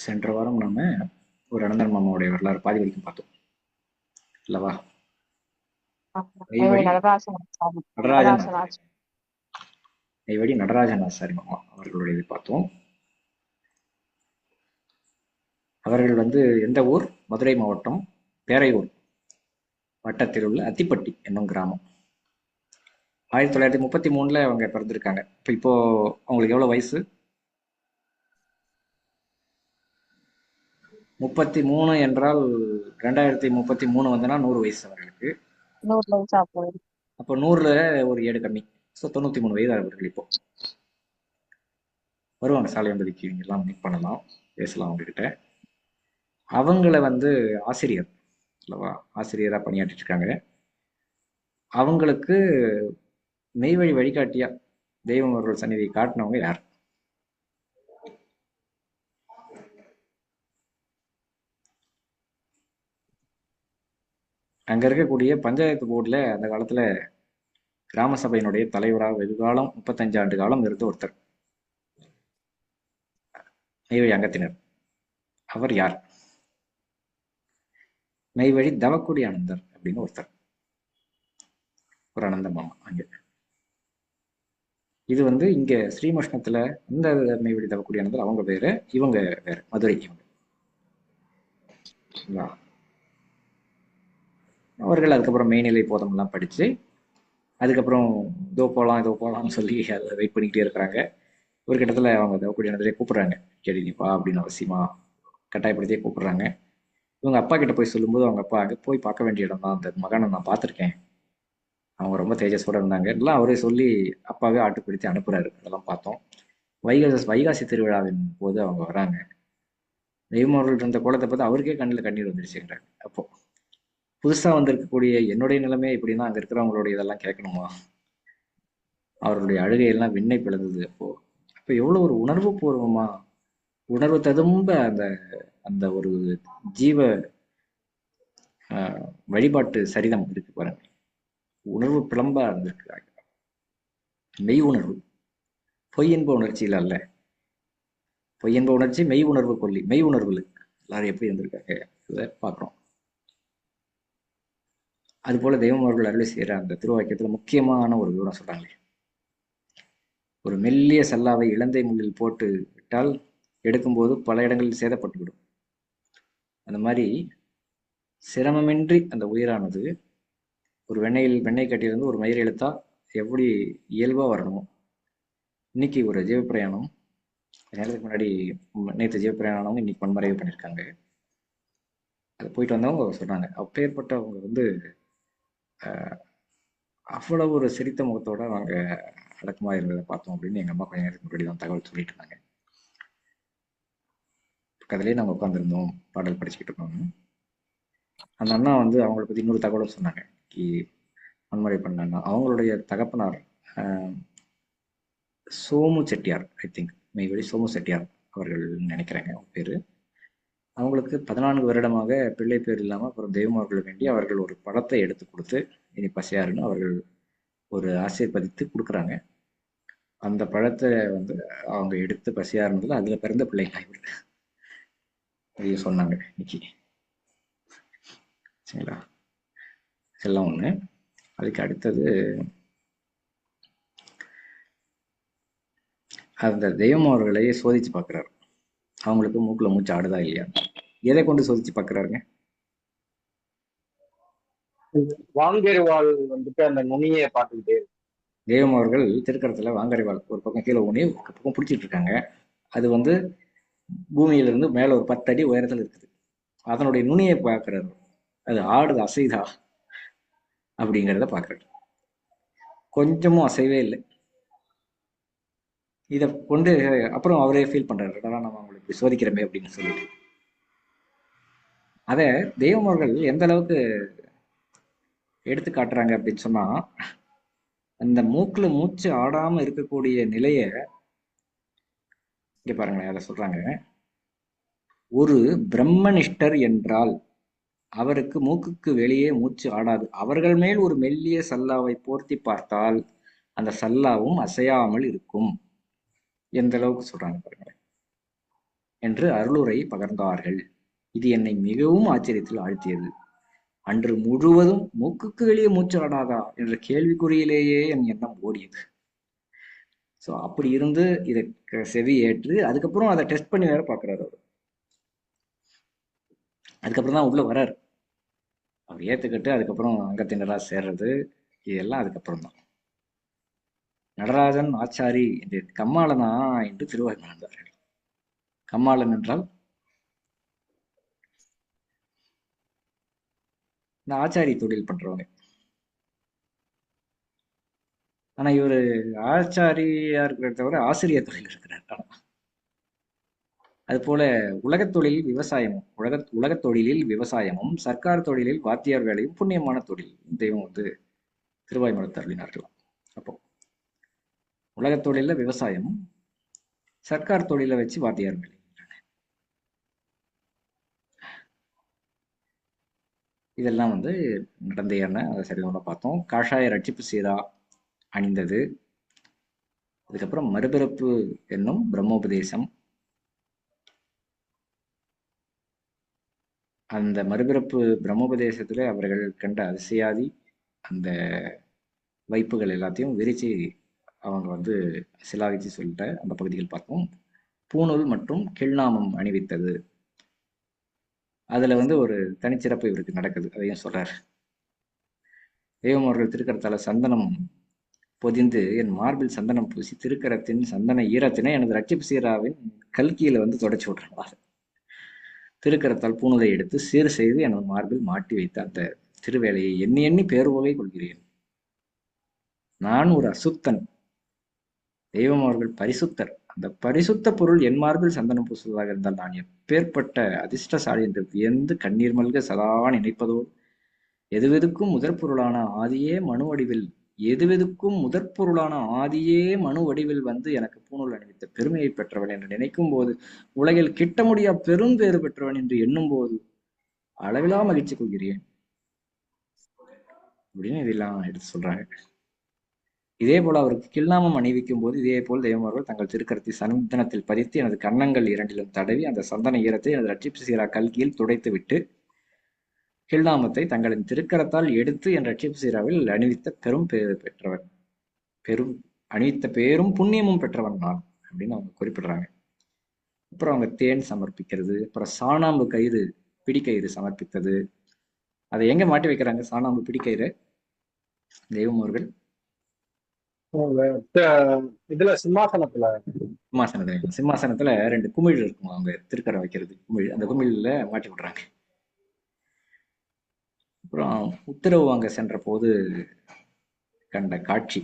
சென்ற வாரம் நாம ஒரு அனந்தன் மாமாவுடைய வரலாறு பாதி வரைக்கும் பார்த்தோம் அல்லவா? நெய்வழி நடராஜன் ஆசாரி, நெய்வழி நடராஜன் ஆசாரி மாமா அவர்களுடைய பார்த்தோம். அவர்கள் எந்த ஊர்? மதுரை மாவட்டம் பேரையூர் வட்டத்தில் உள்ள அத்திப்பட்டி என்னும் கிராமம். 1933 அவங்க பிறந்திருக்காங்க. இப்போ அவங்களுக்கு எவ்வளவு வயசு? 33 என்றால் 2033 வந்தனா 100 வயசு அவர்களுக்கு. அப்போ 100ல ஒரு 7 கம்மி. 93 வயது அவர்கள். இப்போ வருவாங்க சாலையம்பதிக்கு, எல்லாம் மீட் பண்ணலாம், பேசலாம் அவங்ககிட்ட. அவங்கள ஆசிரியர் அல்லவா, ஆசிரியரா பணியாற்றிட்டு இருக்காங்க. அவங்களுக்கு மெய்வழி வழிகாட்டியா தெய்வம் அவர்கள் சந்நிதியை காட்டினவங்க யார்? அங்க இருக்கக்கூடிய பஞ்சாயத்து போர்டுல அந்த காலத்துல கிராம சபையினுடைய தலைவராக வெகுகாலம் 35 ஆண்டு காலம் இருந்த ஒருத்தர், மெய்வழி அங்கத்தினர். அவர் யார்? மெய்வழி தவக்குடி ஆனந்தர் அப்படின்னு ஒருத்தர், ஒரு அனந்த மாமா. அங்க இது இங்க ஸ்ரீமுஷ்ணத்துல இந்த மெய்வழி தவக்குடி ஆனந்தர் அவங்க வேற, இவங்க வேற, மதுரை இவங்க. அவர்கள் அதுக்கப்புறம் மெய்நிலை போதம் எல்லாம் படிச்சு அதுக்கப்புறம் இதோ போகலாம்னு சொல்லி அதை வெயிட் பண்ணிக்கிட்டே இருக்கிறாங்க. ஒரு கட்டத்தில் அவங்க தவக்குடி ஆனந்தரே கூப்பிடுறாங்க, கேடி நீ வா அப்படின்னு அவசியமா கட்டாயப்படுத்தியே கூப்பிடுறாங்க. இவங்க அப்பா கிட்ட போய் சொல்லும்போது அவங்க அப்பா, அங்கே போய் பார்க்க வேண்டிய இடம் தான், அந்த மகனை நான் பார்த்துருக்கேன், அவங்க ரொம்ப தேஜஸோட இருந்தாங்க எல்லாம் அவரே சொல்லி அப்பாவே ஆட்டுப்படுத்தி அனுப்புறாரு. அதெல்லாம் பார்த்தோம். வைகாசி திருவிழாவின் போது அவங்க வராங்க. தெய்வம் அவர்கள் இருந்த கோலத்தை பார்த்து அவருக்கே கண்ணில் கண்ணீர் வந்துருச்சுங்கிறாங்க. அப்போ புதுசா வந்திருக்கக்கூடிய என்னுடைய நிலைமை இப்படின்னா அங்க இருக்கிறவங்களுடைய இதெல்லாம் கேட்கணுமா? அவர்களுடைய அழுகையெல்லாம் விண்ணை பிளந்தது. அப்போ எவ்வளவு ஒரு உணர்வு பூர்வமா, உணர்வு ததும்ப அந்த அந்த ஒரு ஜீவ வழிபாட்டு சரிதம் இருக்கு பாருங்க. உணர்வு பிளம்பா இருந்திருக்கு. மெய் உணர்வு, பொய் இன்ப உணர்ச்சியில் அல்ல. பொய் இன்ப உணர்ச்சி மெய் உணர்வு கொல்லி. மெய் உணர்வுல எல்லாரும் எப்படி இருந்திருக்காங்க இதை பார்க்குறோம். அது போல தெய்வம் அவர்கள் அருளை செய்யற அந்த திருவாக்கியத்துல முக்கியமான ஒரு விவரம் சொல்றாங்களே, ஒரு மெல்லிய சல்லாவை இலந்தை முள்ளில் போட்டு விட்டால் எடுக்கும்போது பல இடங்களில் சேதப்பட்டுவிடும். அந்த மாதிரி சிரமமின்றி அந்த உயிரானது ஒரு வெண்ணெய் கட்டியிருந்து ஒரு மயிர் எழுத்தா எப்படி இயல்பா வரணுமோ. இன்னைக்கு ஒரு ஜீவப்பிரயாணம், நேரத்துக்கு முன்னாடி நேற்று ஜீவப்பிரயாணம் இன்னைக்கு பன்மறைவு பண்ணியிருக்காங்க. அது போயிட்டு வந்தவங்க சொன்னாங்க, அப்பேற்பட்டவங்க அவ்வளவு ஒரு சிரித்த முகத்தோட நாங்க அடக்கமா இருந்ததை பார்த்தோம் அப்படின்னு எங்க அம்மா கொஞ்ச நேரத்துக்கு முன்னாடி தான் தகவல் சொல்லிட்டு இருந்தாங்க. பக்கத்துலேயே நாங்கள் உட்காந்துருந்தோம், பாடல் படிச்சுக்கிட்டு இருந்தோம். அந்த அண்ணா அவங்கள பத்தி இன்னொரு தகவலும் சொன்னாங்க. வன்முறை பண்ண அவங்களுடைய தகப்பனார் சோமு செட்டியார், ஐ திங்க் மெய்வழி சோமு செட்டியார் அவர்கள் நினைக்கிறேங்க அவங்க பேரு. அவங்களுக்கு 14 வருடமாக பிள்ளை பேர் இல்லாம அப்புறம் தெய்வம் அவர்கள் வேண்டி அவர்கள் ஒரு படத்தை எடுத்து கொடுத்து இனி பசியாருன்னு அவர்கள் ஒரு ஆசீர்வதித்து கொடுக்குறாங்க. அந்த பழத்தை அவங்க எடுத்து பசியாருன்றதுல அதுல பிறந்த பிள்ளைங்க இவரு சொன்னாங்க இன்னைக்கு. சரிங்களா? எல்லாம் ஒண்ணு. அதுக்கு அடுத்தது அந்த தெய்வம் அவர்களை சோதிச்சு பார்க்கிறாரு. அவங்களுக்கு மூக்குல மூச்சு ஆடுதா இல்லையா? எதை கொண்டு சோதிச்சு பார்க்கிறாருங்க? வாங்கறிவாள் அந்த நுனியை பார்த்துக்கிட்டே தெய்வம் அவர்கள் திருக்கரத்துல வாங்கறிவாள் ஒரு பக்கம் கீழே ஊனி ஒரு பக்கம் பிடிச்சிட்டு இருக்காங்க. அது பூமியிலிருந்து மேல ஒரு 10 அடி உயரத்துல இருக்குது. அதனுடைய நுனியை பார்க்கிறாரு. அது ஆடுது, அசைதா அப்படிங்கிறத பார்க்கிறாரு. கொஞ்சமும் அசைவே இல்லை. இதை கொண்டு அப்புறம் அவரே ஃபீல் பண்றாரு, நம்ம அவங்களுக்கு சோதிக்கிறோமே அப்படின்னு சொல்லிட்டு. அதை தெய்வம் அவர்கள் எந்த அளவுக்கு எடுத்து காட்டுறாங்க அப்படின்னு சொன்னா, அந்த மூக்குல மூச்சு ஆடாம இருக்கக்கூடிய நிலைய இங்க பாருங்களேன். அதை சொல்றாங்க, ஒரு பிரம்மனிஷ்டர் என்றால் அவருக்கு மூக்குக்கு வெளியே மூச்சு ஆடாது. அவர்கள் மேல் ஒரு மெல்லிய சல்லாவை போர்த்தி பார்த்தால் அந்த சல்லாவும் அசையாமல் இருக்கும். எந்த அளவுக்கு சொல்றாங்க பாருங்களேன். என்று அருளுரை பகர்ந்தார்கள். இது என்னை மிகவும் ஆச்சரியத்தில் ஆழ்த்தியது. அன்று முழுவதும் மூக்குக்கு வெளியே மூச்சடாதா என்ற கேள்விக்குறியிலேயே என் எண்ணம் ஓடியது. ஸோ அப்படி இருந்து இதை செவி ஏற்று அதுக்கப்புறம் அதை டெஸ்ட் பண்ணி வேற பார்க்குறாரு அவர். அதுக்கப்புறம் தான் உள்ள வர்றாரு. அவர் ஏற்றுக்கிட்டு அதுக்கப்புறம் அங்கத்தினரா சேர்றது இதெல்லாம் அதுக்கப்புறம் தான். நடராஜன் ஆச்சாரி என்று கம்மாளனா என்று திருவாய் மணந்தார்கள். கம்மாளன் என்றால் இந்த ஆச்சாரி தொழில் பண்றவங்க. ஆனா இவரு ஆச்சாரியா இருக்கிறத தவிர ஆசிரியர் தொழில் இருக்கிறார். அது போல உலகத் தொழிலில் விவசாயமும் உலகத் தொழிலில் விவசாயமும் சர்க்கார் தொழிலில் வாத்தியார் வேலையும் புண்ணியமான தொழில் தெய்வம் வந்து திருவாய்மலத்தை அருளினார்களாம். அப்போ உலகத் தொழில விவசாயம், சர்க்கார் தொழிலை வச்சு வாத்தியார் வேலை. இதெல்லாம் வந்து நடந்தேன்னு அதை சரியாக பார்த்தோம். காஷாய ரட்சிப்பு சீரா அணிந்தது. அதுக்கப்புறம் மறுபிறப்பு என்னும் பிரம்மோபதேசம். அந்த மறுபிறப்பு பிரம்மோபதேசத்துல அவர்கள் கண்ட அதிசயாதி அந்த வைப்புகள் எல்லாத்தையும் விரிச்சு அவங்க வந்து சிலாகிச்சு சொல்லிட்ட அந்த பகுதிகள் பார்த்தோம். பூணூல் மற்றும் கிள்நாமம் அணிவித்தது. அதுல வந்து ஒரு தனிச்சிறப்பு இவருக்கு நடக்குது, அதையும் சொல்றார். தெய்வம் அவர்கள் திருக்கரத்தால சந்தனம் பொதிந்து என் மார்பில் சந்தனம் பூசி திருக்கரத்தின் சந்தன ஈரத்தினை எனது ரட்சிப்பு சீராவின் கல்கியில வந்து தொடச்சி விட்டுருவார். திருக்கரத்தால் பூணுதை எடுத்து சீர் செய்து எனது மார்பில் மாட்டி வைத்த அந்த திருவேலையை எண்ணி எண்ணி பேருவகை கொள்கிறேன். நான் ஒரு அசுத்தன், தெய்வம் அவர்கள் பரிசுத்தர். அந்த பரிசுத்த பொருள் என் மார்பில் சந்தனம் பூசுவதாக இருந்தால் நான் எப்பேற்பட்ட அதிர்ஷ்டசாலி என்று வியந்து கண்ணீர் மல்க சதா நினைப்பதோடு எதுவெதுக்கும் முதற் பொருளான ஆதியே மனு வடிவில் மனு வடிவில் வந்து எனக்கு பூணூல் அணிவித்த பெருமையை பெற்றவன் என்று நினைக்கும் போது, உலகில் கிட்ட முடியா பெரும் பேறு பெற்றவன் என்று எண்ணும் போது அளவிலா மகிழ்ச்சி கொள்கிறேன் அப்படின்னு இதெல்லாம் எடுத்து சொல்றாங்க. இதே போல அவருக்கு கிள்நாமம் அணிவிக்கும் போது இதே போல் தெய்வமார்கள் தங்கள் திருக்கரத்தை சந்தனத்தில் பதித்து எனது கன்னங்கள் இரண்டிலும் தடவி அந்த சந்தன ஈரத்தை எனது ரட்சிப்பு சீரா கல்கியில் துடைத்து விட்டு கிள்நாமத்தை தங்களின் திருக்கரத்தால் எடுத்து என் ரட்சிப்பு சீராவில் அணிவித்த பெரும் பேறு பெற்றவன், அணிவித்த பேரும் புண்ணியமும் பெற்றவன் நான் அப்படின்னு அவங்க குறிப்பிடுறாங்க. அப்புறம் அவங்க தேன் சமர்ப்பிக்கிறது, அப்புறம் சாணாம்பு கயிறு பிடிக்கயிறு சமர்ப்பித்தது. அதை எங்க மாட்டி வைக்கிறாங்க சாணாம்பு பிடிக்கயிறு தெய்வம் அவர்கள்? இதுல சிம்மாசனத்துல சிம்மாசனத்துல 2 குமிழ் இருக்கும் அவங்க திருக்கரை வைக்கிறது குமிழ், அந்த குமிழ்ல மாட்டி விடுறாங்க. அப்புறம் உத்தரவு வாங்க சென்ற போது கண்ட காட்சி,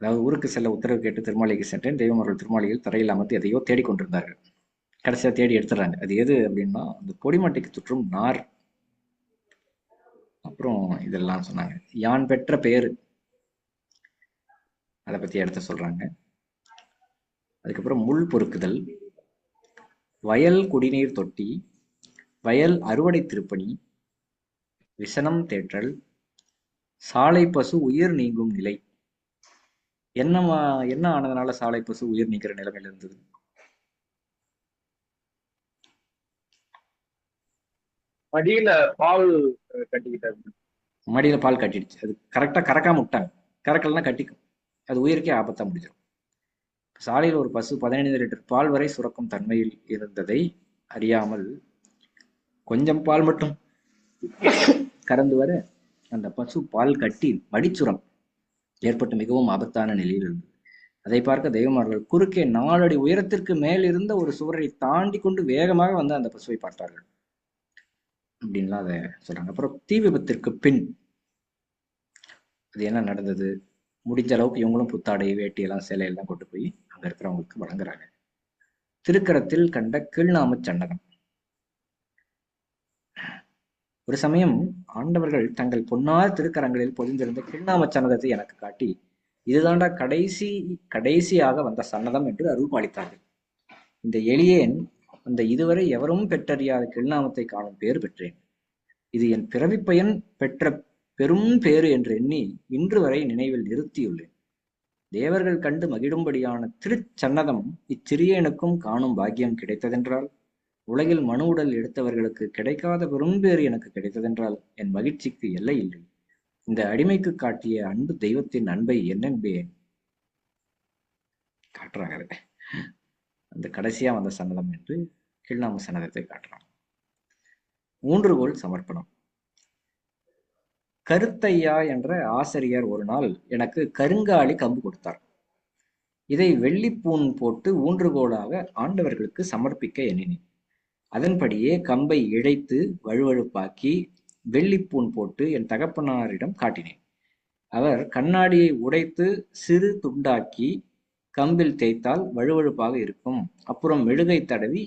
அதாவது ஊருக்கு செல்ல உத்தரவு கேட்டு திருமாளிகைக்கு சென்றேன். தெய்வம் அவர்கள் திருமாளிகையில் தரையில் அமர்த்தி எதையோ தேடிக்கொண்டிருந்தார்கள். கடைசியா தேடி எடுத்துறாங்க. அது எது அப்படின்னா அந்த பொடிமட்டைக்கு சுற்றும் நார். அப்புறம் இதெல்லாம் சொன்னாங்க. யான் பெற்ற பேரு அதை பத்தி எடுத்து சொல்றாங்க. அதுக்கப்புறம் முள் பொறுக்குதல், வயல் குடிநீர் தொட்டி, வயல் அறுவடை திருப்பணி, விசனம் தேற்றல், சாலை பசு உயிர் நீங்கும் நிலை. என்ன ஆனதுனால சாலை பசு உயிர் நீக்கிற நிலைமையில இருந்தது? மடியில பால் கட்டிக்கிட்டாரு. மடியில பால் கட்டிடுச்சு. அது கரெக்டா கறக்காம விட்டாங்க. கறக்கலன்னா கட்டிக்கும், அது உயிருக்கே ஆபத்தா முடிஞ்சிடும். சாலையில் ஒரு பசு 15 லிட்டர் பால் வரை சுரக்கும் தன்மையில் இருந்ததை அறியாமல் கொஞ்சம் பால் மட்டும் கறந்து வர அந்த பசு பால் கட்டி மடிச்சுரம் ஏற்பட்டு மிகவும் ஆபத்தான நிலையில் இருந்தது. அதை பார்க்க தெய்வமார்கள் குறுக்கே 4 அடி உயரத்திற்கு மேல் இருந்த ஒரு சுவரை தாண்டி கொண்டு வேகமாக வந்து அந்த பசுவை பார்த்தார்கள் அப்படின்லாம் அதை சொல்றாங்க. அப்புறம் தீ விபத்திற்கு பின் அது என்ன நடந்தது? முடிஞ்ச அளவுக்கு இவங்களும் புத்தாடை வேட்டியெல்லாம் சேலையெல்லாம் கொண்டு போய் அங்க இருக்கிறவங்களுக்கு வழங்குறாங்க. திருக்கரத்தில் கண்ட கீழ்நாம சன்னதம். ஒரு சமயம் ஆண்டவர்கள் தங்கள் பொன்னார் திருக்கரங்களில் பொதிந்திருந்த கீழ்நாம சன்னதத்தை எனக்கு காட்டி, இதுதாண்டா கடைசியாக வந்த சன்னதம் என்று அருள் பாலித்தார்கள். இந்த எளியேன் அந்த இதுவரை எவரும் பெற்றறியாத கீழ்நாமத்தை காணும் பேறு பெற்றேன். இது என் பிறவிப்பயன் பெற்ற பெரும் பேறு என்று எண்ணி இன்று வரை நினைவில் நிறுத்தியுள்ளேன். தேவர்கள் கண்டு மகிழும்படியான திருச்சன்னதம் இச்சிறியனுக்கும் காணும் பாக்கியம் கிடைத்ததென்றால், உலகில் மனு உடல் எடுத்தவர்களுக்கு கிடைக்காத பெரும்பேறு எனக்கு கிடைத்ததென்றால் என் மகிழ்ச்சிக்கு எல்லை இல்லை. இந்த அடிமைக்கு காட்டிய அன்பு தெய்வத்தின் அன்பை என்னென்பேன். காட்டுறாங்க அதை. அந்த கடைசியா வந்த சன்னதம் என்று கீழ்நாம சன்னதத்தை காட்டுறாங்க. ஊன்றுகோல் சமர்ப்பணம். கருத்தையா என்ற ஆசிரியர் ஒரு நாள் எனக்கு கருங்காலி கம்பு கொடுத்தார். இதை வெள்ளிப்பூன் போட்டு ஊன்றுகோலாக ஆண்டவர்களுக்கு சமர்ப்பிக்க எண்ணினேன். அதன்படியே கம்பை இழைத்து வழுவழுப்பாக்கி வெள்ளிப்பூன் போட்டு என் தகப்பனாரிடம் காட்டினேன். அவர் கண்ணாடியை உடைத்து சிறு துண்டாக்கி கம்பில் தேய்த்தால் வழுவழுப்பாக இருக்கும். அப்புறம் மெழுகை தடவி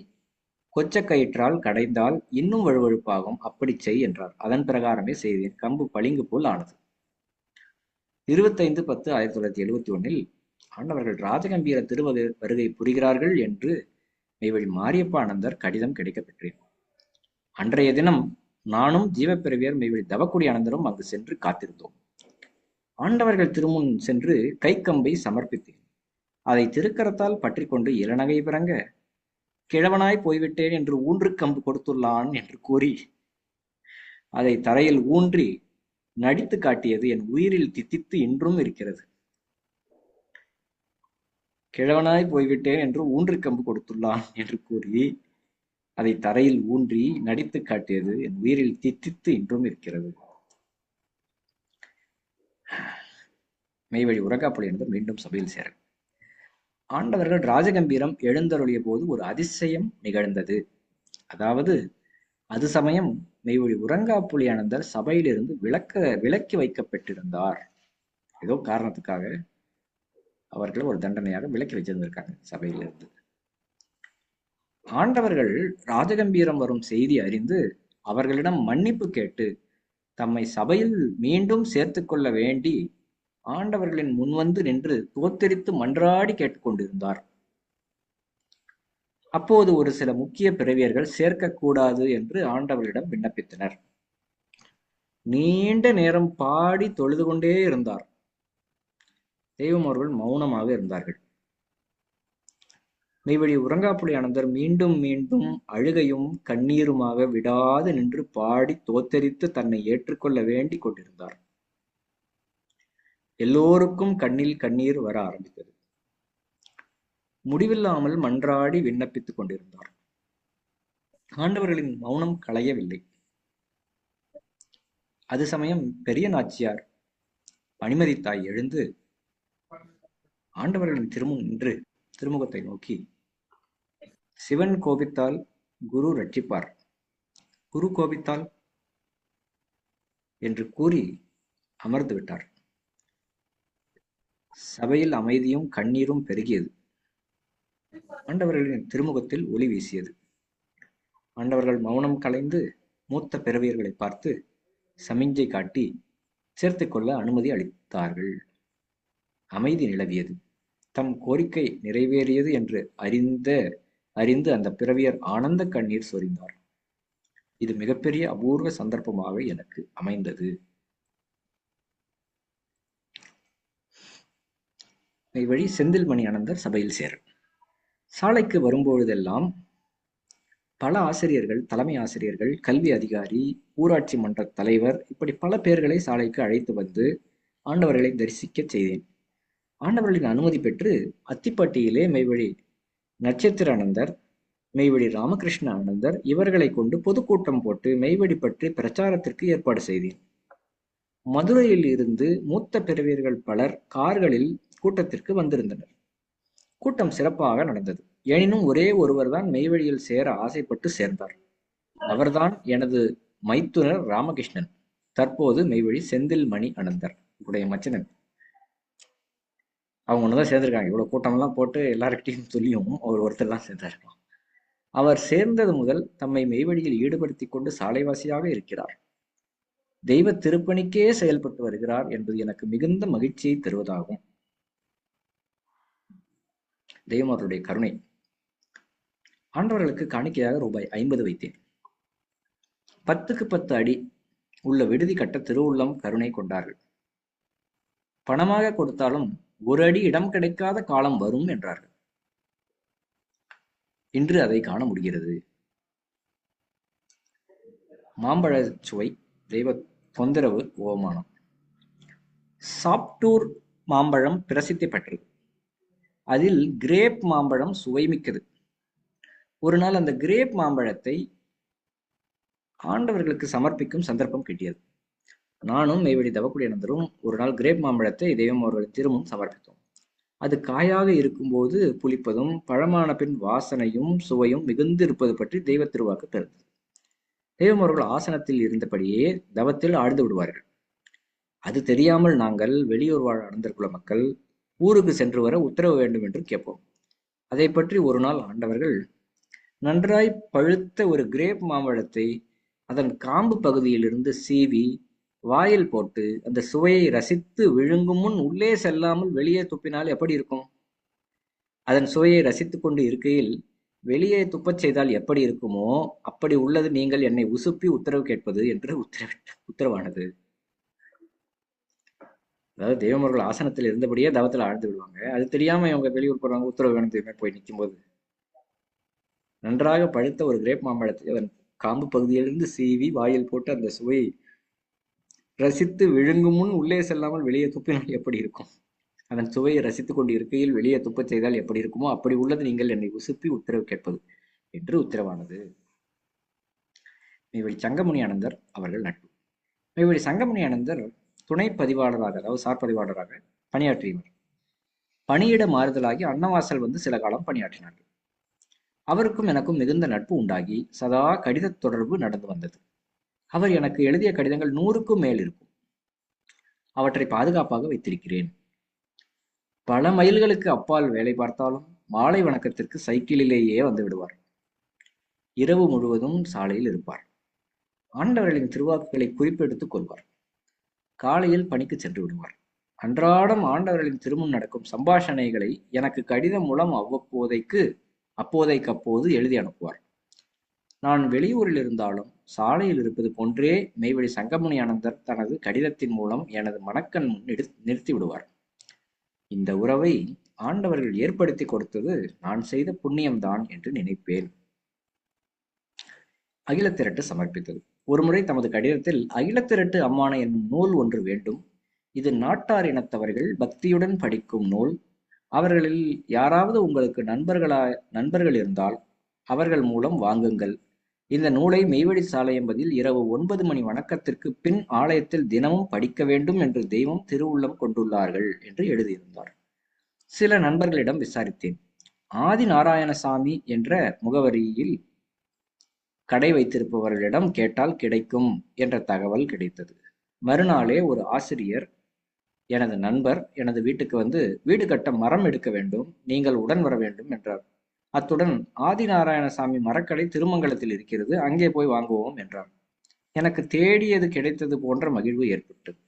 கொச்சக்கயிற்றால் கடைந்தால் இன்னும் வழுவழுப்பாகும். அப்படி செய் என்றார். அதன் பிரகாரமே செய்தேன். கம்பு பளிங்கு போல் ஆனது. 25/10/1971 ஆண்டவர்கள் ராஜகம்பீர வருகை புரிகிறார்கள் என்று மெய்வழி மாரியப்ப ஆனந்தர் கடிதம் கிடைக்கப் பெற்றேன். அன்றைய தினம் நானும் ஜீவப்பிரவியர் மெய்வழி தவக்குடி ஆனந்தரும் அங்கு சென்று காத்திருந்தோம். ஆண்டவர்கள் திருமுன் சென்று கைக்கம்பை சமர்ப்பித்தேன். அதை திருக்கரத்தால் பற்றி கொண்டு இளநகை பிறங்க, கிழவனாய் போய்விட்டேன் என்று ஊன்று கம்பு கொடுத்துள்ளான் என்று கூறி அதை தரையில் ஊன்றி நடித்து காட்டியது என் உயிரில் தித்தித்து இன்றும் இருக்கிறது. கிழவனாய் போய்விட்டேன் என்று ஊன்று கம்பு கொடுத்துள்ளான் என்று கூறி அதை தரையில் ஊன்றி நடித்து காட்டியது என் உயிரில் தித்தித்து இன்றும் இருக்கிறது. மெய்வழி உரகாப்புலி என்பது மீண்டும் சபையில் சேர ஆண்டவர்கள் ராஜகம்பீரம் எழுந்தருளிய போது ஒரு அதிசயம் நிகழ்ந்தது. அதாவது அது சமயம் மெய்வழி உரங்காப்புலியானந்தர் சபையிலிருந்து விலக்கி வைக்கப்பட்டிருந்தார். ஏதோ காரணத்துக்காக அவர்கள் ஒரு தண்டனையாக விலக்கி வச்சிருந்திருக்காங்க சபையிலிருந்து. ஆண்டவர்கள் ராஜகம்பீரம் வரும் செய்தி அறிந்து அவர்களிடம் மன்னிப்பு கேட்டு தம்மை சபையில் மீண்டும் சேர்த்து கொள்ள வேண்டி ஆண்டவர்களின் முன்வந்து நின்று தோத்தரித்து மன்றாடி கேட்டுக்கொண்டிருந்தார். அப்போது ஒரு சில முக்கிய பிறவியர்கள் சேர்க்கக்கூடாது என்று ஆண்டவர்களிடம் விண்ணப்பித்தனர். நீண்ட நேரம் பாடி தொழுது கொண்டே இருந்தார். தெய்வம் அவர்கள் மௌனமாக இருந்தார்கள். மெய்வழி உரங்காப்புலி ஆனந்தர் மீண்டும் மீண்டும் அழுகையும் கண்ணீருமாக விடாது நின்று பாடி தோத்தரித்து தன்னை ஏற்றுக்கொள்ள வேண்டி கொண்டிருந்தார். எல்லோருக்கும் கண்ணில் கண்ணீர் வர ஆரம்பித்தது. முடிவில்லாமல் மன்றாடி விண்ணப்பித்துக் கொண்டிருந்தார். ஆண்டவர்களின் மௌனம் களையவில்லை. அது சமயம் பெரிய நாச்சியார் பனிமதித்தாய் எழுந்து ஆண்டவர்களின் திருமுன் நின்று திருமுகத்தை நோக்கி, சிவன் கோபித்தால் குரு ரட்சிப்பார், குரு கோபித்தால் என்று கூறி அமர்ந்து விட்டார். சபையில் அமைதியும் கண்ணீரும் பெருகியது. ஆண்டவர்களின் திருமுகத்தில் ஒளி வீசியது. ஆண்டவர்கள் மௌனம் கலைந்து மூத்த பிறவியர்களை பார்த்து சமிஞ்சை காட்டி சேர்த்து கொள்ள அனுமதி அளித்தார்கள். அமைதி நிலவியது. தம் கோரிக்கை நிறைவேறியது என்று அறிந்து அந்த பிறவியர் ஆனந்த கண்ணீர் சொரிந்தார். இது மிகப்பெரிய அபூர்வ சந்தர்ப்பமாக எனக்கு அமைந்தது. இவ்வழி செந்தில்மணி ஆனந்தர் சபையில் சேர சாலைக்கு வரும்பொழுதெல்லாம் பல ஆசிரியர்கள், தலைமை ஆசிரியர்கள், கல்வி அதிகாரி, ஊராட்சி மன்ற தலைவர், இப்படி பல பேர்களை சாலைக்கு அழைத்து வந்து ஆண்டவர்களை தரிசிக்க செய்தேன். ஆண்டவர்களின் அனுமதி பெற்று அத்திப்பட்டியிலே மெய்வழி நட்சத்திரானந்தர், மெய்வழி ராமகிருஷ்ண ஆனந்தர் இவர்களை கொண்டு பொதுக்கூட்டம் போட்டு மெய்வழி பற்றி பிரச்சாரத்திற்கு ஏற்பாடு செய்தேன். மதுரையில் இருந்து மூத்த பிறவியர்கள் பலர் கார்களில் கூட்டத்திற்கு வந்திருந்தனர். கூட்டம் சிறப்பாக நடந்தது. எனினும் ஒரே ஒருவர் தான் மெய்வழியில் சேர ஆசைப்பட்டு சேர்ந்தார். அவர்தான் எனது மைத்துனர் ராமகிருஷ்ணன், தற்போது மெய்வழி செந்தில்மணி ஆனந்தர் உடைய மச்சனன். அவங்க ஒண்ணுதான் சேர்ந்திருக்காங்க. இவ்வளவு கூட்டம்லாம் போட்டு எல்லார்கிட்டையும் சொல்லியும் அவர் ஒருத்தர் தான் சேர்ந்தாருக்கலாம். அவர் சேர்ந்தது முதல் தம்மை மெய்வழியில் ஈடுபடுத்தி கொண்டு சாலைவாசியாக இருக்கிறார். தெய்வ திருப்பணிக்கே செயல்பட்டு வருகிறார் என்பது எனக்கு மிகுந்த மகிழ்ச்சியை தருவதாகும். தெய்வம் அவருடைய கருணை. ஆண்டவர்களுக்கு காணிக்கையாக ரூபாய் 50 வைத்தேன். 10க்கு 10 அடி உள்ள விடுதி கட்ட திருவுள்ளம் கருணை கொண்டார்கள். பணமாக கொடுத்தாலும் ஒரு அடி இடம் கிடைக்காத காலம் வரும் என்றார்கள். இன்று அதை காண முடிகிறது. மாம்பழ சுவை தெய்வ தொந்தரவு ஓமானம். சாப்டூர் மாம்பழம் பிரசித்தி பெற்றது. அதில் கிரேப் மாம்பழம் சுவைமிக்கது. ஒரு நாள் அந்த கிரேப் மாம்பழத்தை ஆண்டவர்களுக்கு சமர்ப்பிக்கும் சந்தர்ப்பம் கிட்டியது. நானும் மெய்வழி தவக்குடியானந்தரும் ஒரு நாள் கிரேப் மாம்பழத்தை தெய்வம் அவர்களின் திருமுன் சமர்ப்பித்தோம். அது காயாக இருக்கும்போது புளிப்பதும் பழமான பின் வாசனையும் சுவையும் மிகுந்து இருப்பது பற்றி தெய்வ திருவாக்கு தருந்தது. தெய்வம் அவர்கள் ஆசனத்தில் இருந்தபடியே தவத்தில் ஆழ்ந்து விடுவார்கள். அது தெரியாமல் நாங்கள் வெளியூர் வாழ் அனந்தர் குல மக்கள் ஊருக்கு சென்று வர உத்தரவு வேண்டும் என்று கேட்போம். அதை பற்றி ஒரு நாள் ஆண்டவர்கள் நன்றாய் பழுத்த ஒரு கிரேப் மாம்பழத்தை அதன் காம்பு பகுதியிலிருந்து சீவி வாயில் போட்டு அந்த சுவையை ரசித்து விழுங்கும் முன் உள்ளே செல்லாமல் வெளியே துப்பினால் எப்படி இருக்கும்? அதன் சுவையை ரசித்துக் கொண்டு இருக்கையில் வெளியே துப்பச் செய்தால் எப்படி இருக்குமோ அப்படி உள்ளது நீங்கள் என்னை உசுப்பி உத்தரவு கேட்பது என்று உத்தரவானது. அதாவது தெய்வமர்கள் ஆசனத்தில் இருந்தபடியே தவத்தில் ஆழ்ந்து விடுவாங்க. அது தெரியாம இவங்க வெளியூர் போறவங்க உத்தரவு வேணும் போய் நிற்கும் போது நன்றாக பழுத்த ஒரு கிரேப் மாம்பழத்தை அதன் காம்பு பகுதியிலிருந்து சீவி வாயில் போட்டு அந்த சுவையை ரசித்து விழுங்கும் முன் உள்ளே செல்லாமல் வெளியே துப்பினால் எப்படி இருக்கும்? அதன் சுவையை ரசித்துக் கொண்டு இருக்கையில் வெளியே துப்பச் செய்தால் எப்படி இருக்குமோ அப்படி உள்ளது நீங்கள் என்னை உசுப்பி உத்தரவு கேட்பது என்று உத்தரவானது. மெய்வழி சங்கமுனி ஆனந்தர் அவர்கள் நட்பு. மெய்வழி சங்கமுனி ஆனந்தர் துணை பதிவாளராக, அதாவது சார் பதிவாளராக பணியாற்றியவர். பணியிட மாறுதலாகி அன்னவாசல் வந்து சில காலம் பணியாற்றினார்கள். அவருக்கும் எனக்கும் மிகுந்த நட்பு உண்டாகி சதா கடித தொடர்பு நடந்து வந்தது. அவர் எனக்கு எழுதிய கடிதங்கள் 100க்கும் மேல் இருக்கும். அவற்றை பாதுகாப்பாக வைத்திருக்கிறேன். பல மைல்களுக்கு அப்பால் வேலை பார்த்தாலும் மாலை வணக்கத்திற்கு சைக்கிளிலேயே வந்து விடுவார். இரவு முழுவதும் சாலையில் இருப்பார். ஆண்டவர்களின் திருவாக்குகளை குறிப்பெடுத்துக் கொள்வார். காலையில் பணிக்கு சென்று விடுவார். அன்றாடம் ஆண்டவர்களின் திருமுன் நடக்கும் சம்பாஷணைகளை எனக்கு கடிதம் மூலம் அப்போதைக்கப்போது எழுதி அனுப்புவார். நான் வெளியூரில் இருந்தாலும் சாலையில் இருப்பது போன்றே மெய்வழி சங்கமுனி ஆனந்தர் தனது கடிதத்தின் மூலம் எனது மனக்கண் முன் நிறுத்தி விடுவார். இந்த உறவை ஆண்டவர்கள் ஏற்படுத்தி கொடுத்தது நான் செய்த புண்ணியம்தான் என்று நினைப்பேன். அகிலத்திரட்டு சமர்ப்பித்தது. ஒருமுறை தமது கடிதத்தில் அகிலத்திரட்டு அம்மானை என்னும் நூல் ஒன்று வேண்டும். இது நாட்டார் இனத்தவர்கள் பக்தியுடன் படிக்கும் நூல். அவர்களில் யாராவது உங்களுக்கு நண்பர்கள் இருந்தால் அவர்கள் மூலம் வாங்குங்கள். இந்த நூலை மெய்வழி சாலையம்பதியில் இரவு 9 மணி வணக்கத்திற்கு பின் ஆலயத்தில் தினமும் படிக்க வேண்டும் என்று தெய்வம் திருவுள்ளம் கொண்டுள்ளார்கள் என்று எழுதியிருந்தார். சில நண்பர்களிடம் விசாரித்தேன். ஆதி நாராயணசாமி என்ற முகவரியில் கடை வைத்திருப்பவர்களிடம் கேட்டால் கிடைக்கும் என்ற தகவல் கிடைத்தது. மறுநாளே ஒரு ஆசிரியர் எனது நண்பர் எனது வீட்டுக்கு வந்து வீடு கட்ட மரம் எடுக்க வேண்டும், நீங்கள் உடன் வர வேண்டும் என்றார். அத்துடன் ஆதி நாராயணசாமி மரக்கடை திருமங்கலத்தில் இருக்கிறது, அங்கே போய் வாங்குவோம் என்றார். எனக்கு தேடியது கிடைத்தது போன்ற மகிழ்வு ஏற்பட்டது.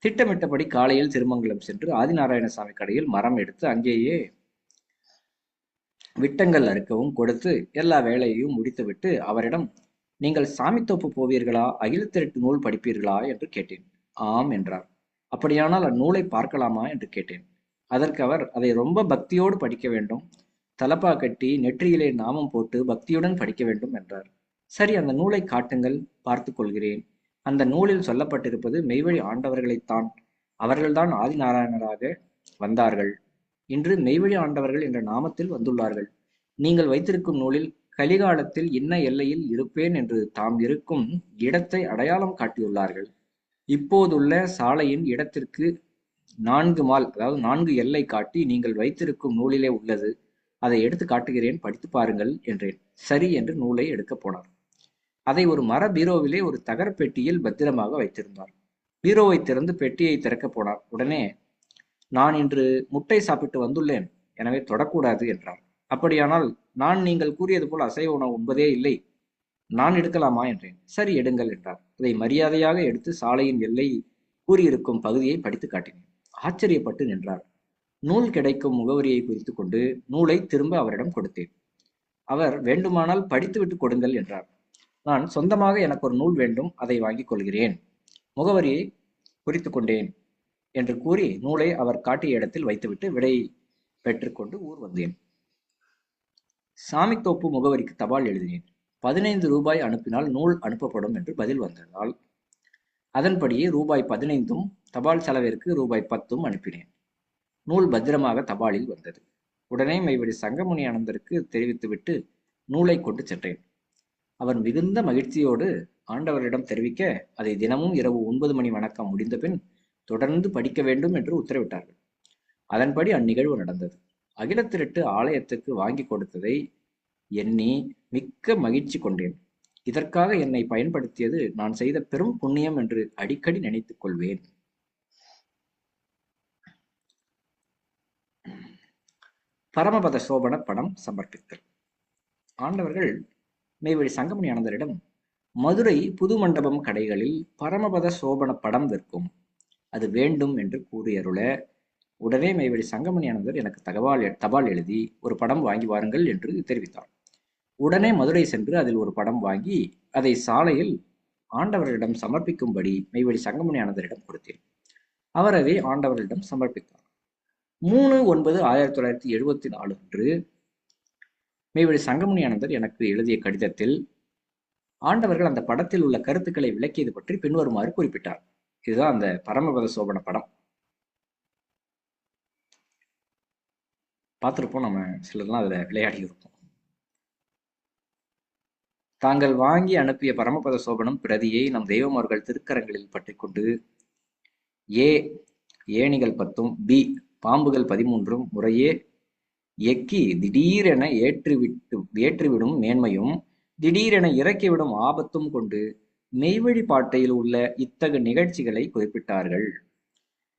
திட்டமிட்டபடி காலையில் திருமங்கலம் சென்று ஆதிநாராயணசாமி கடையில் மரம் எடுத்து அங்கேயே விட்டங்கள் அறுக்கவும் கொடுத்து எல்லா வேலையையும் முடித்துவிட்டு அவரிடம், நீங்கள் சாமித்தோப்பு போவீர்களா, அகிலத்திரட்டு நூல் படிப்பீர்களா என்று கேட்டேன். ஆம் என்றார். அப்படியானால் அந்நூலை பார்க்கலாமா என்று கேட்டேன். அதற்கு அவர், அதை ரொம்ப பக்தியோடு படிக்க வேண்டும், தலப்பா கட்டி நெற்றியிலே நாமம் போட்டு பக்தியுடன் படிக்க வேண்டும் என்றார். சரி, அந்த நூலை காட்டுங்கள், பார்த்து கொள்கிறேன். அந்த நூலில் சொல்லப்பட்டிருப்பது மெய்வழி ஆண்டவர்களைத்தான். அவர்கள்தான் ஆதிநாராயணராக வந்தார்கள். இன்று மெய்வழி ஆண்டவர்கள் என்ற நாமத்தில் வந்துள்ளார்கள். நீங்கள் வைத்திருக்கும் நூலில் கலிகாலத்தில் இன்ன எல்லையில் இருப்பேன் என்று தாம் இருக்கும் இடத்தை அடையாளம் காட்டியுள்ளார்கள். இப்போதுள்ள சாலையின் இடத்திற்கு 4 மால், அதாவது 4 எல்லை காட்டி நீங்கள் வைத்திருக்கும் நூலிலே உள்ளது. அதை எடுத்து காட்டுகிறேன், படித்து பாருங்கள் என்றேன். சரி என்று நூலை எடுக்க போனார். அதை ஒரு மர பீரோவிலே ஒரு தகர பெட்டியில் பத்திரமாக வைத்திருந்தார். பீரோவை திறந்து பெட்டியை திறக்க போனார். உடனே, நான் இன்று முட்டை சாப்பிட்டு வந்துள்ளேன், எனவே தொடக்கூடாது என்றார். அப்படியானால் நான் நீங்கள் கூறியது போல் அசைவ உணவு உண்பதே இல்லை, நான் எடுக்கலாமா என்றேன். சரி, எடுங்கள் என்றார். அதை மரியாதையாக எடுத்து சாலையின் எல்லை கூறியிருக்கும் பகுதியை படித்து காட்டினேன். ஆச்சரியப்பட்டு நின்றார். நூல் கிடைக்கும் முகவரியை குறித்து கொண்டு நூலை திரும்ப அவரிடம் கொடுத்தேன். அவர், வேண்டுமானால் படித்துவிட்டு கொடுங்கள் என்றார். நான், சொந்தமாக எனக்கு ஒரு நூல் வேண்டும், அதை வாங்கிக் கொள்கிறேன், முகவரியை குறித்து கொண்டேன் என்று கூறி நூலை அவர் காட்டிய இடத்தில் வைத்துவிட்டு விடை பெற்றுக்கொண்டு ஊர் வந்தேன். சாமித்தோப்பு முகவரிக்கு தபால் எழுதினேன். 15 ரூபாய் அனுப்பினால் நூல் அனுப்பப்படும் என்று பதில் வந்ததால் அதன்படியே ரூபாய் 15 தபால் செலவிற்கு ரூபாய் 10 அனுப்பினேன். நூல் பத்திரமாக தபாலில் வந்தது. உடனே மெய்வழி சங்கமுனி ஆனந்தருக்கு தெரிவித்துவிட்டு நூலை கொண்டு சென்றேன். அவர் மிகுந்த மகிழ்ச்சியோடு ஆண்டவரிடம் தெரிவிக்க அதை தினமும் இரவு 9 மணி வணக்கம் முடிந்த பின் தொடர்ந்து படிக்க வேண்டும் என்று உத்தரவிட்டார்கள். அதன்படி அந்நிகழ்வு நடந்தது. அகிலத்திரட்டு ஆலயத்துக்கு வாங்கி கொடுத்ததை எண்ணி மிக்க மகிழ்ச்சி கொண்டேன். இதற்காக என்னை பயன்படுத்தியது நான் செய்த பெரும் புண்ணியம் என்று அடிக்கடி நினைத்துக் கொள்வேன். பரமபத சோபன படம் சமர்ப்பித்தல். ஆண்டவர்கள் மெய்வழி சங்கமணி ஆனந்தரிடம் மதுரை புது மண்டபம் கடைகளில் பரமபத சோபன படம் விற்கும், அது வேண்டும் என்று கூறியருள உடனே மெய்வழி சங்கமணி ஆனந்தர் எனக்கு தபால் எழுதி ஒரு படம் வாங்கி வாருங்கள் என்று தெரிவித்தார். உடனே மதுரை சென்று அதில் ஒரு படம் வாங்கி அதை சாலையில் ஆண்டவர்களிடம் சமர்ப்பிக்கும்படி மெய்வழி சங்கமணி ஆனந்தரிடம் கொடுத்தேன். அவர் அதை ஆண்டவர்களிடம் சமர்ப்பித்தார். 3/9/1974 அன்று மெய்வழி சங்கமணி ஆனந்தர் எனக்கு எழுதிய கடிதத்தில் ஆண்டவர்கள் அந்த படத்தில் உள்ள கருத்துக்களை விளக்கியது பற்றி பின்வருமாறு குறிப்பிட்டார். இதுதான் அந்த பரமபத சோபன படம். பார்த்துருப்போம், நம்ம சிலர்லாம் அதுல விளையாடி இருப்போம். தாங்கள் வாங்கி அனுப்பிய பரமபத சோபனம் பிரதியை நம் தெய்வமார்கள் திருக்கரங்களில் பற்றி கொண்டு ஏ ஏணிகள் 10 பி பாம்புகள் 13 முறையே எக்கி திடீரென ஏற்றிவிடும் மேன்மையும் திடீரென இறக்கிவிடும் ஆபத்தும் கொண்டு மெய்வழி பாட்டையில் உள்ள இத்தகு நிகழ்ச்சிகளை குறிப்பிட்டார்கள்.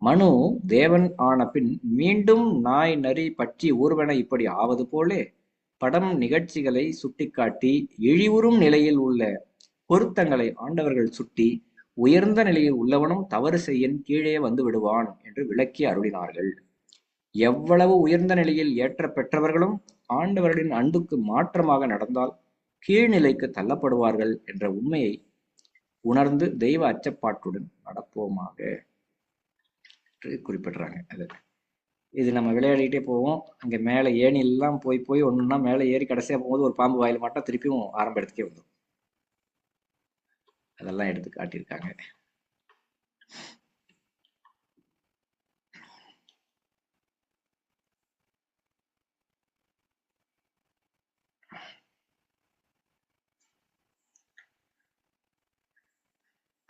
மனு தேவன் ஆன பின் மீண்டும் நாய் நரி பற்றி ஊர்வன இப்படி ஆவது போலே படம் நிகழ்ச்சிகளை சுட்டிக்காட்டி இழிவுறும் நிலையில் உள்ள பொருத்தங்களை ஆண்டவர்கள் சுட்டி உயர்ந்த நிலையில் உள்ளவனும் தவறு செய்யன் கீழே வந்து விடுவான் என்று விளக்கி அருளினார்கள். எவ்வளவு உயர்ந்த நிலையில் ஏற்ற பெற்றவர்களும் ஆண்டவர்களின் அன்புக்கு மாற்றமாக நடந்தால் கீழ்நிலைக்கு தள்ளப்படுவார்கள் என்ற உண்மையை உணர்ந்து தெய்வ அச்சப்பாட்டுடன் நடப்போமாக குறிப்பிடுறாங்க. அது இது நம்ம விளையாடிட்டே போவோம். அங்க மேல ஏணி எல்லாம் போய் ஒண்ணுன்னா மேல ஏறி கடைசியா போகும்போது ஒரு பாம்பு வாயில மாட்டா திருப்பியும் ஆரம்ப இடத்துக்கே வந்துடும். அதெல்லாம் எடுத்து காட்டியிருக்காங்க.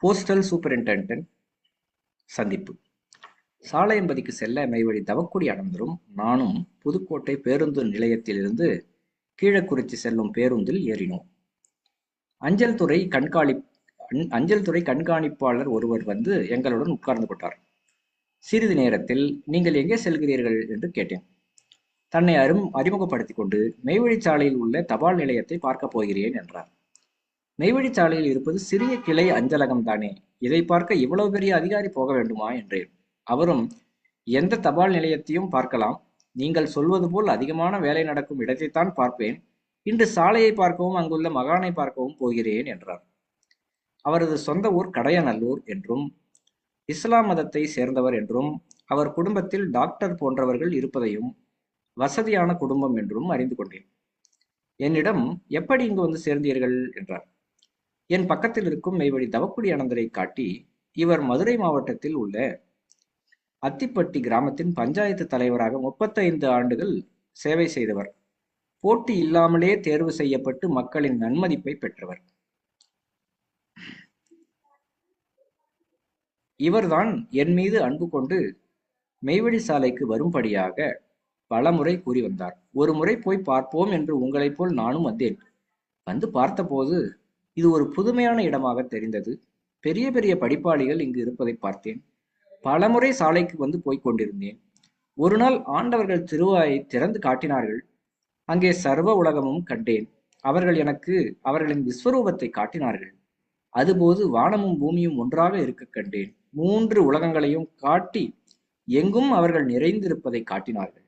போஸ்டல் சூப்பரிண்டென்டென்ட் சந்திப்பு. சாலையம்பதிக்கு செல்ல மெய்வழி தவக்குடி ஆனந்தரும் நானும் புதுக்கோட்டை பேருந்து நிலையத்திலிருந்து கீழக்குறிச்சி செல்லும் பேருந்தில் ஏறினோம். அஞ்சல் துறை கண்காணிப்பாளர் ஒருவர் வந்து எங்களுடன் உட்கார்ந்து கொண்டார். சிறிது நேரத்தில் நீங்கள் எங்கே செல்கிறீர்கள் என்று கேட்டேன். தன்னை அறிமுகப்படுத்திக் கொண்டு மெய்வழிச்சாலையில் உள்ள தபால் நிலையத்தை பார்க்க போகிறேன் என்றார். மெய்வழிச்சாலையில் இருப்பது சிறிய கிளை அஞ்சலகம் தானே, இதை பார்க்க இவ்வளவு பெரிய அதிகாரி போக வேண்டுமா என்றேன். அவரும் எந்த தபால் நிலையத்தையும் பார்க்கலாம், நீங்கள் சொல்வது போல் அதிகமான வேலை நடக்கும் இடத்தைத்தான் பார்ப்பேன், இன்று சாலையை பார்க்கவும் அங்குள்ள மகானை பார்க்கவும் போகிறேன் என்றார். அவரது சொந்த ஊர் கடையநல்லூர் என்றும் இஸ்லாம் மதத்தை சேர்ந்தவர் என்றும் அவர் குடும்பத்தில் டாக்டர் போன்றவர்கள் இருப்பதையும் வசதியான குடும்பம் என்றும் அறிந்து கொண்டேன். என்னிடம் எப்படி இங்கு வந்து சேர்ந்தீர்கள் என்றார். என் பக்கத்தில் இருக்கும் மெய்வழி தவக்குடி ஆனந்தரை காட்டி இவர் மதுரை மாவட்டத்தில் உள்ள அத்திப்பட்டி கிராமத்தின் பஞ்சாயத்து தலைவராக 35 ஆண்டுகள் சேவை செய்தவர், போட்டி இல்லாமலே தேர்வு செய்யப்பட்டு மக்களின் நன்மதிப்பை பெற்றவர். இவர்தான் என் மீது அன்பு கொண்டு மெய்வழி சாலைக்கு வரும்படியாக பலமுறை கூறி வந்தார். ஒரு முறை போய் பார்ப்போம் என்று உங்களைப் போல் நானும் வந்தேன். வந்து பார்த்தபோது இது ஒரு புதுமையான இடமாக தெரிந்தது. பெரிய பெரிய படிப்பாளிகள் இங்கு இருப்பதை பார்த்தேன். பலமுறை சாலைக்கு வந்து போய்க் கொண்டிருந்தேன். ஒரு நாள் ஆண்டவர்கள் திருவாயை திறந்து காட்டினார்கள். அங்கே சர்வ உலகமும் கண்டேன். அவர்கள் எனக்கு அவர்களின் விஸ்வரூபத்தை காட்டினார்கள். அதுபோது வானமும் பூமியும் ஒன்றாக இருக்க கண்டேன். 3 உலகங்களையும் காட்டி எங்கும் அவர்கள் நிறைந்திருப்பதை காட்டினார்கள்.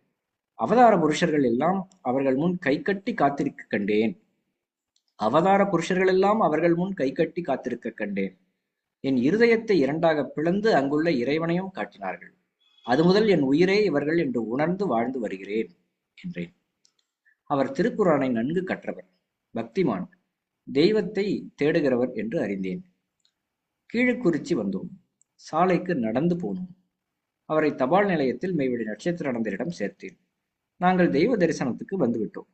அவதார புருஷர்கள் எல்லாம் அவர்கள் முன் கைகட்டி காத்திருக்க கண்டேன். அவதார புருஷர்கள் எல்லாம் அவர்கள் முன் கைகட்டி காத்திருக்க கண்டேன். என் இருதயத்தை இரண்டாக பிளந்து அங்குள்ள இறைவனையும் காட்டினார்கள். அது முதல் என் உயிரே இவர்கள் என்று உணர்ந்து வாழ்ந்து வருகிறேன் என்றேன். அவர் திருக்குர்ஆனை நன்கு கற்றவர், பக்திமான், தெய்வத்தை தேடுகிறவர் என்று அறிந்தேன். கீழுக்குறிச்சி வந்தோம். சாலைக்கு நடந்து போனோம். அவரை தபால் நிலையத்தில் மெய்வழி நட்சத்திரானந்தரிடம் சேர்த்தேன். நாங்கள் தெய்வ தரிசனத்துக்கு வந்துவிட்டோம்.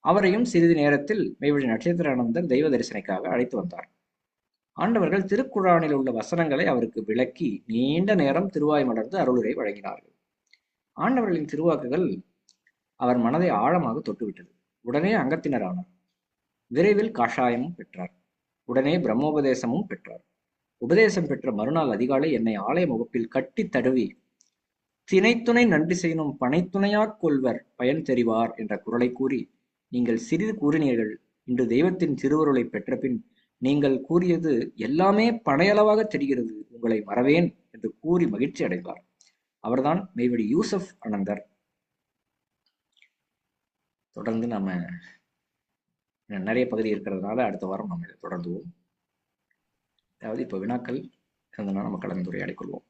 அவரையும் சிறிது நேரத்தில் மெய்வழி நட்சத்திரானந்தர் தெய்வ தரிசனைக்காக அழைத்து வந்தார். ஆண்டவர்கள் திருக்குர்ஆனில் உள்ள வசனங்களை அவருக்கு விளக்கி நீண்ட நேரம் திருவாய் மலர்ந்து அருளுரை வழங்கினார்கள். ஆண்டவர்களின் திருவாக்குகள் அவர் மனதை ஆழமாக தொட்டுவிட்டது. உடனே அங்கத்தினரானார். விரைவில் காஷாயமும் பெற்றார். உடனே பிரம்மோபதேசமும் பெற்றார். உபதேசம் பெற்ற மறுநாள் அதிகாலை என்னை ஆலய முகப்பில் கட்டி தழுவி, தினைத்துணை நன்றி செய்யணும் பனைத்துணையாக் கொள்வர் பயன் தெரிவார் என்ற குரலை கூறி, நீங்கள் சிறிது கூறினீர்கள், இன்று தெய்வத்தின் திருவருளை பெற்ற பின் நீங்கள் கூறியது எல்லாமே பனையளவாக தெரிகிறது, உங்களை மறவேன் என்று கூறி மகிழ்ச்சி அடைந்தார். அவர்தான் மெய்வழி யூசப் அனந்தர். தொடர்ந்து நம்ம நிறைய பகுதி இருக்கிறதுனால அடுத்த வாரம் நம்ம இதை தொடர்ந்துவோம். அதாவது இப்போ வினாக்கள் இருந்ததுன்னா நம்ம கலந்துரையாடிக் கொள்வோம்.